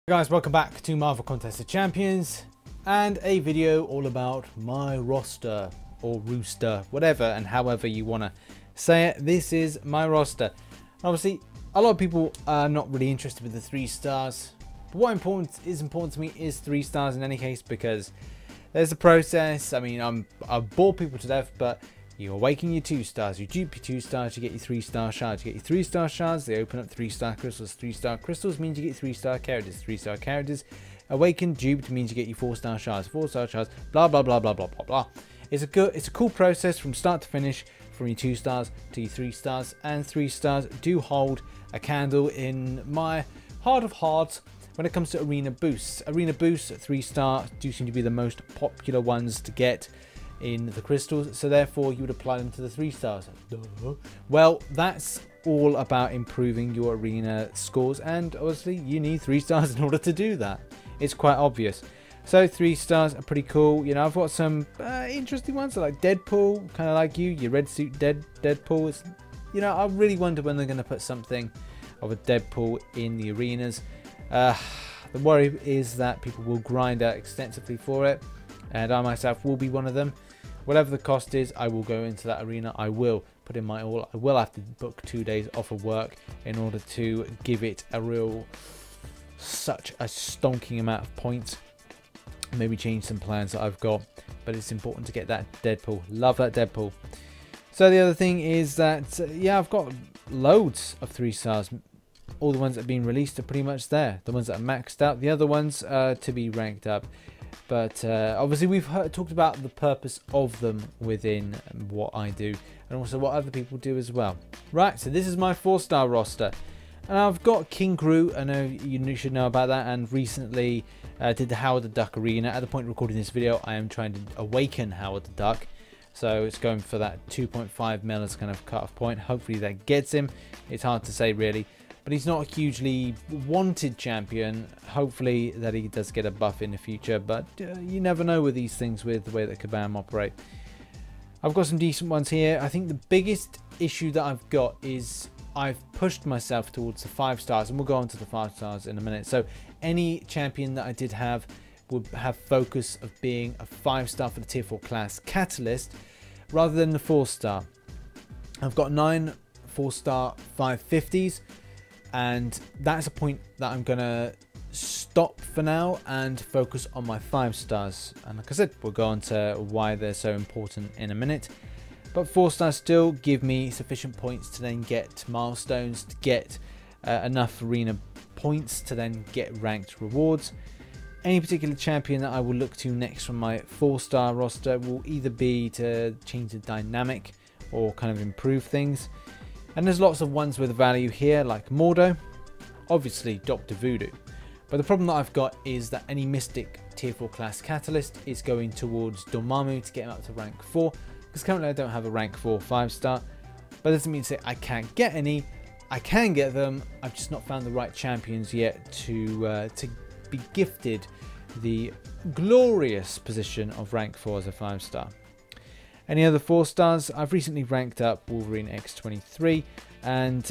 Hey guys, welcome back to Marvel Contest of Champions and a video all about my roster or rooster, whatever and however you want to say it. This is my roster. Obviously, a lot of people are not really interested with the 3 stars. But what is important to me is 3 stars in any case, because there's a process. I mean, I've bored people to death, but you awaken your 2 stars, you dupe your 2 stars, you get your 3-star shards. You get your 3-star shards, they open up 3-star crystals. 3-star crystals means you get 3-star characters. 3-star characters awakened, duped means you get your 4-star shards. 4-star shards, blah blah blah blah blah blah blah. It's a cool process from start to finish, from your 2 stars to your 3 stars, and 3 stars do hold a candle in my heart of hearts when it comes to arena boosts. Arena boosts at 3-star do seem to be the most popular ones to get in the crystals, so therefore you would apply them to the 3 stars. Well, that's all about improving your arena scores, and obviously you need 3 stars in order to do that. It's quite obvious. So 3 stars are pretty cool. You know, I've got some interesting ones like Deadpool, kind of like your red suit Deadpool. It's, you know, I really wonder when they're going to put something of a Deadpool in the arenas. The worry is that people will grind out extensively for it, and I myself will be one of them. Whatever the cost is, I will go into that arena. I will put in my all. I will have to book 2 days off of work in order to give it such a stonking amount of points. Maybe change some plans that I've got, but it's important to get that Deadpool. Love that Deadpool. So the other thing is that, yeah, I've got loads of 3 stars. All the ones that have been released are pretty much there. The ones that are maxed out, the other ones to be ranked up. But obviously we've talked about the purpose of them within what I do, and also what other people do as well. Right, so this is my 4-star roster, and I've got King Groot. I know you should know about that, and recently did the Howard the Duck arena. At the point of recording this video, I am trying to awaken Howard the Duck, so it's going for that 2.5 mil as kind of cut-off point. Hopefully that gets him. It's hard to say really, but he's not a hugely wanted champion. Hopefully that he does get a buff in the future, but you never know with these things with the way that Kabam operate. I've got some decent ones here. I think the biggest issue that I've got is I've pushed myself towards the 5 stars, and we'll go on to the 5 stars in a minute. So any champion that I did have would have focus of being a 5-star for the tier 4 class catalyst rather than the 4-star. I've got 9 4-star 550s. And that's a point that I'm going to stop for now and focus on my 5 stars. And like I said, we'll go on to why they're so important in a minute. But 4 stars still give me sufficient points to then get milestones, to get enough arena points to then get ranked rewards. Any particular champion that I will look to next from my 4-star roster will either be to change the dynamic or kind of improve things. And there's lots of ones with value here, like Mordo, obviously Dr. Voodoo. But the problem that I've got is that any Mystic tier 4 class catalyst is going towards Dormammu to get him up to rank 4. Because currently I don't have a rank 4 5-star. But that doesn't mean to say I can't get any. I can get them. I've just not found the right champions yet to be gifted the glorious position of rank 4 as a 5-star. Any other 4 stars? I've recently ranked up Wolverine X23 and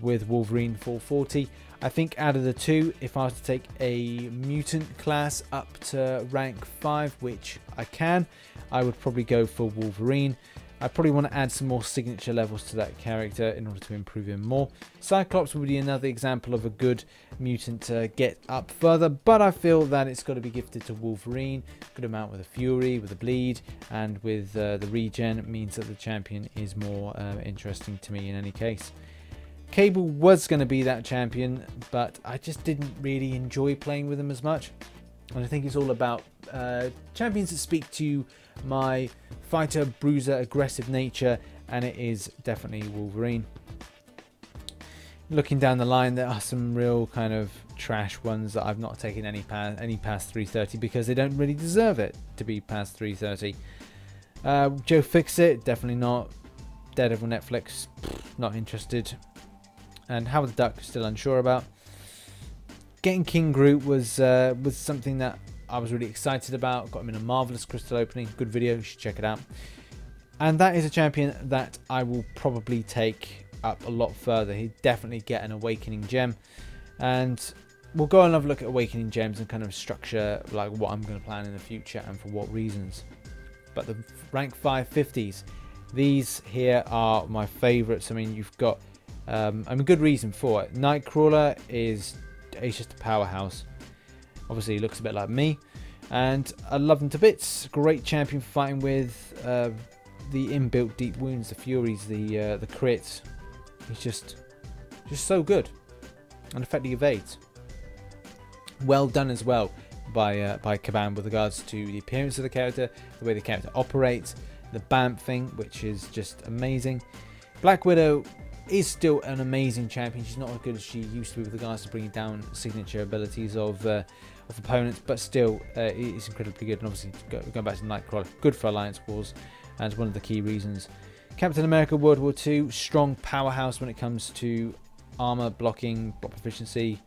with Wolverine 440. I think out of the 2, if I was to take a mutant class up to rank 5, which I can, I would probably go for Wolverine. I probably want to add some more signature levels to that character in order to improve him more. Cyclops would be another example of a good mutant to get up further, but I feel that it's got to be gifted to Wolverine. Good amount with a Fury, with a Bleed, and with the regen means that the champion is more interesting to me in any case. Cable was going to be that champion, but I just didn't really enjoy playing with him as much. And I think it's all about champions that speak to my fighter, bruiser, aggressive nature, and it is definitely Wolverine. Looking down the line, there are some real kind of trash ones that I've not taken any past 330 because they don't really deserve it to be past 330. Joe Fixit, definitely not. Daredevil Netflix, not interested. And Howard the Duck, still unsure about. Getting King Groot was something that I was really excited about. Got him in a marvelous crystal opening. Good video, you should check it out. And that is a champion that I will probably take up a lot further. He'd definitely get an awakening gem. And we'll go and have a look at Awakening Gems and kind of structure like what I'm going to plan in the future and for what reasons. But the rank 550s, these here are my favourites. I mean, you've got, good reason for it. Nightcrawler he's just a powerhouse. Obviously, he looks a bit like me, and I love him to bits. Great champion for fighting with the inbuilt deep wounds, the furies, the crits. He's just so good, and effectively evades. Well done as well by Kabam with regards to the appearance of the character, the way the character operates, the BAMP thing, which is just amazing. Black Widow is still an amazing champion. She's not as good as she used to be with regards to bringing down signature abilities of opponents, but still it's incredibly good. And obviously, going back to Nightcrawler, good for Alliance Wars, and one of the key reasons. Captain America World War II, strong powerhouse when it comes to armor, blocking, block proficiency.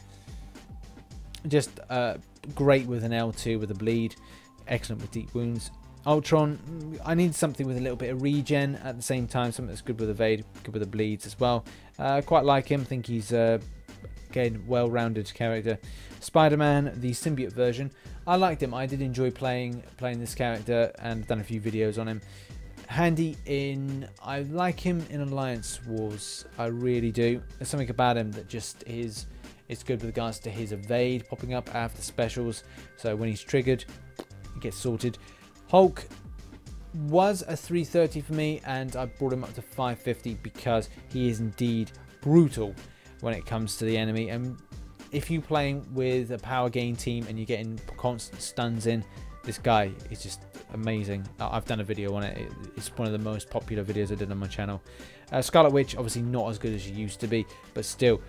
Just great with an L2 with a bleed, excellent with deep wounds. Ultron, I need something with a little bit of regen at the same time, something that's good with evade, good with the bleeds as well. Quite like him, think he's again well-rounded character. Spider-Man, the symbiote version, I liked him. I did enjoy playing this character and done a few videos on him. Handy in, I like him in Alliance Wars, I really do. There's something about him that just is. It's good with regards to his evade popping up after specials, so when he's triggered, it gets sorted. Hulk was a 330 for me, and I brought him up to 550 because he is indeed brutal when it comes to the enemy. And if you're playing with a power gain team and you're getting constant stuns in, this guy is just amazing. I've done a video on it. It's one of the most popular videos I did on my channel. Scarlet Witch, obviously not as good as she used to be, but still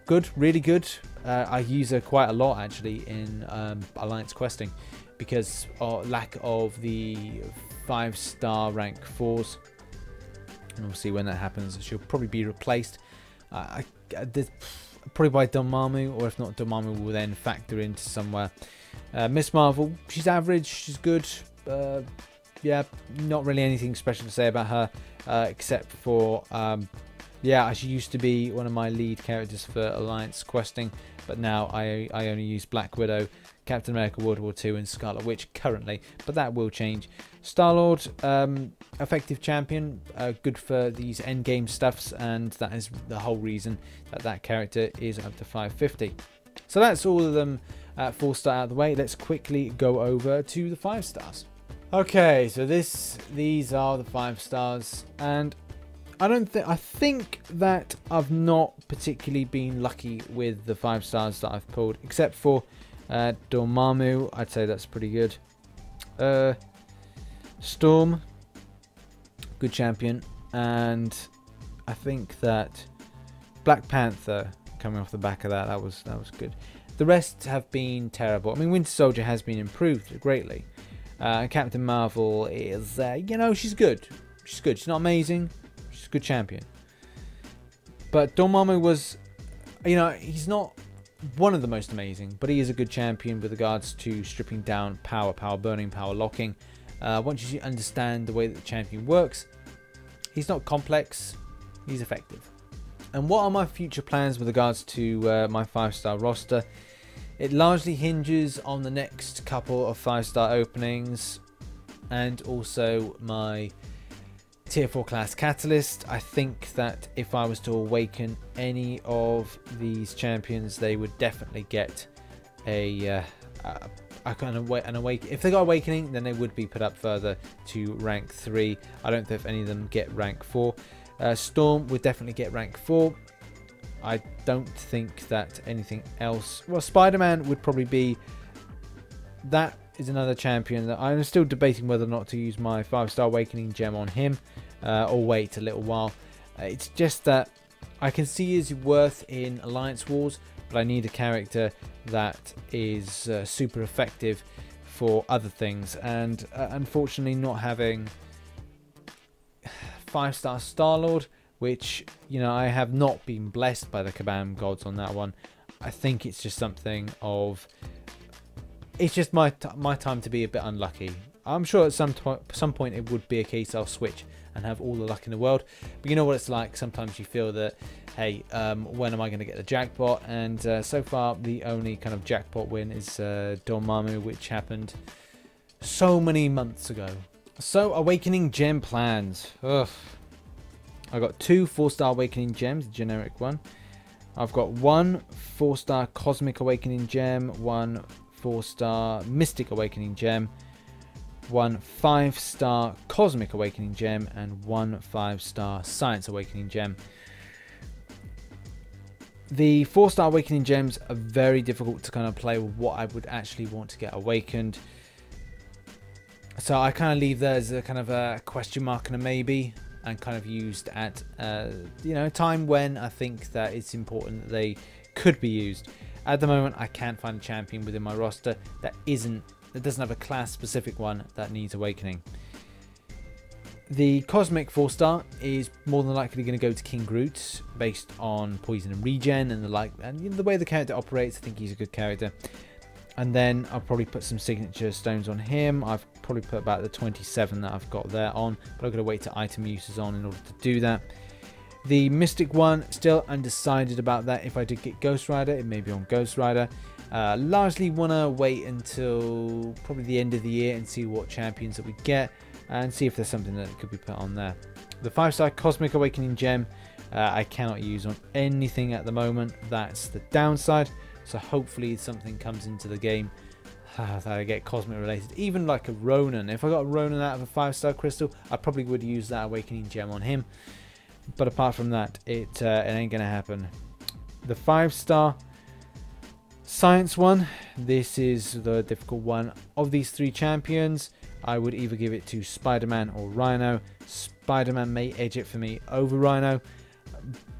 good, really good. I use her quite a lot actually in Alliance questing because of lack of the 5-star rank 4s, and obviously when that happens she'll probably be replaced probably by Dormammu, or if not, Dormammu will then factor into somewhere. Miss Marvel, she's average, she's good. Yeah, not really anything special to say about her, except for yeah, she used to be one of my lead characters for Alliance questing, but now I only use Black Widow, Captain America World War II, and Scarlet Witch currently, but that will change. Star-Lord, effective champion, good for these endgame stuffs, and that is the whole reason that that character is up to 550. So that's all of them 4-star out of the way. Let's quickly go over to the 5 stars. Okay, so these are the 5 stars, and I think that I've not particularly been lucky with the 5 stars that I've pulled, except for Dormammu. I'd say that's pretty good. Storm, good champion, and I think that Black Panther, coming off the back of that was good. The rest have been terrible. I mean, Winter Soldier has been improved greatly. Captain Marvel is, you know, she's good. She's good. She's not amazing. She's a good champion. But Dormammu was, you know, he's not one of the most amazing, but he is a good champion with regards to stripping down power burning, power locking. Once you understand the way that the champion works, he's not complex, he's effective. And what are my future plans with regards to my 5-star roster? It largely hinges on the next couple of 5-star openings, and also my tier 4 class catalyst. I think that if I was to awaken any of these champions, they would definitely get an awakening. If they got awakening, then they would be put up further to rank 3. I don't think if any of them get rank 4. Storm would definitely get rank 4. I don't think that anything else. Well, Spider-Man would probably be. That is another champion that I'm still debating whether or not to use my 5-star awakening gem on him, or wait a little while. It's just that I can see his worth in Alliance Wars, but I need a character that is super effective for other things, and unfortunately not having 5-star Star-Lord, which, you know, I have not been blessed by the Kabam gods on that one. I think it's just something of, it's just my time to be a bit unlucky. I'm sure at some point it would be a case I'll switch and have all the luck in the world, but you know what it's like. Sometimes you feel that hey, when am I going to get the jackpot? And so far, the only kind of jackpot win is Dormammu, which happened so many months ago. So, Awakening Gem plans. Ugh. I got 2 4-star Awakening Gems, generic one. I've got 1 4-star Cosmic Awakening Gem, 1 4-star Mystic Awakening Gem, 1 5-star Cosmic Awakening Gem, and 1 5-star Science Awakening Gem. The 4-star Awakening Gems are very difficult to kind of play with what I would actually want to get awakened. So I kind of leave that as a kind of a question mark and a maybe, and kind of used at you know, a time when I think that it's important that they could be used. At the moment, I can't find a champion within my roster that doesn't have a class specific one that needs awakening. The Cosmic 4-star is more than likely going to go to King Groot based on poison and regen and the like, and you know, the way the character operates. I think he's a good character. And then I'll probably put some signature stones on him. I've probably put about the 27 that I've got there on, but I've got to wait to item uses on in order to do that. The Mystic one, still undecided about that. If I did get Ghost Rider, it may be on Ghost Rider. Largely want to wait until probably the end of the year and see what champions that we get, and see if there's something that could be put on there. The 5-star Cosmic Awakening Gem, I cannot use on anything at the moment. That's the downside. So hopefully something comes into the game that I get Cosmic related. Even like a Ronan. If I got a Ronan out of a 5-star crystal, I probably would use that Awakening Gem on him. But apart from that, it ain't going to happen. The 5-star Science one. This is the difficult one. Of these 3 champions, I would either give it to Spider-Man or Rhino. Spider-Man may edge it for me over Rhino,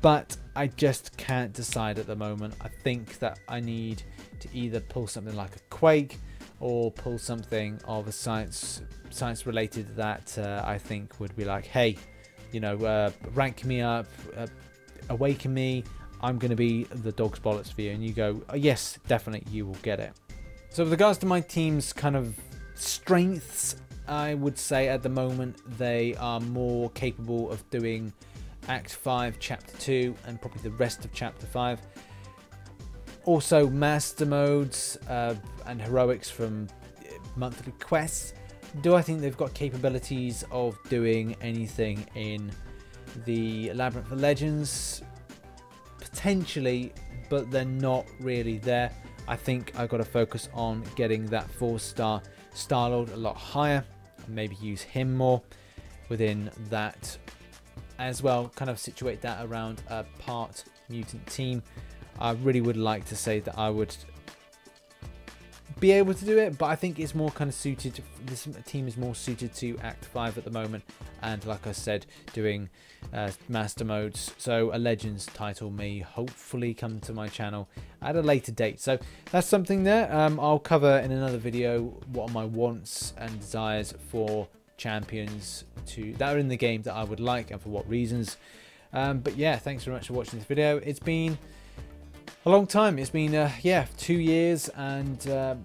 but I just can't decide at the moment. I think that I need to either pull something like a Quake or pull something of a science related that I think would be like, hey, you know, rank me up, awaken me, I'm going to be the dog's bollocks for you. And you go, oh, yes, definitely, you will get it. So with regards to my team's kind of strengths, I would say at the moment they are more capable of doing Act 5, Chapter 2, and probably the rest of Chapter 5. Also, Master Modes and Heroics from monthly quests. Do I think they've got capabilities of doing anything in the Labyrinth of Legends? Potentially, but they're not really there. I think I've got to focus on getting that 4-star Star-Lord a lot higher, and maybe use him more within that as well. Kind of situate that around a part mutant team. I really would like to say that I would be able to do it, but I think it's more kind of suited, this team is more suited to Act 5 at the moment, and like I said, doing Master Modes. So a Legends title may hopefully come to my channel at a later date. So that's something there. I'll cover in another video what are my wants and desires for champions that are in the game that I would like, and for what reasons. But yeah, thanks very much for watching this video. It's been a long time. It's been yeah, 2 years and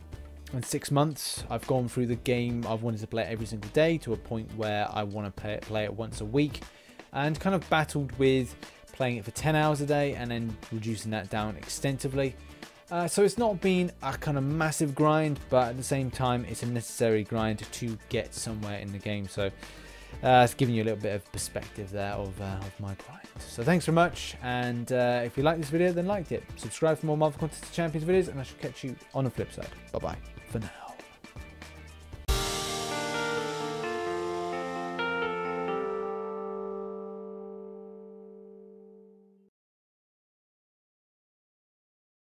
6 months. I've gone through the game. I've wanted to play it every single day to a point where I want to play it once a week, and kind of battled with playing it for 10 hours a day and then reducing that down extensively. So it's not been a kind of massive grind, but at the same time it's a necessary grind to get somewhere in the game. So it's giving you a little bit of perspective there of my grind. So thanks very much, and if you like this video then like it, subscribe for more Marvel Contest of Champions videos, and I shall catch you on the flip side. Bye bye for now.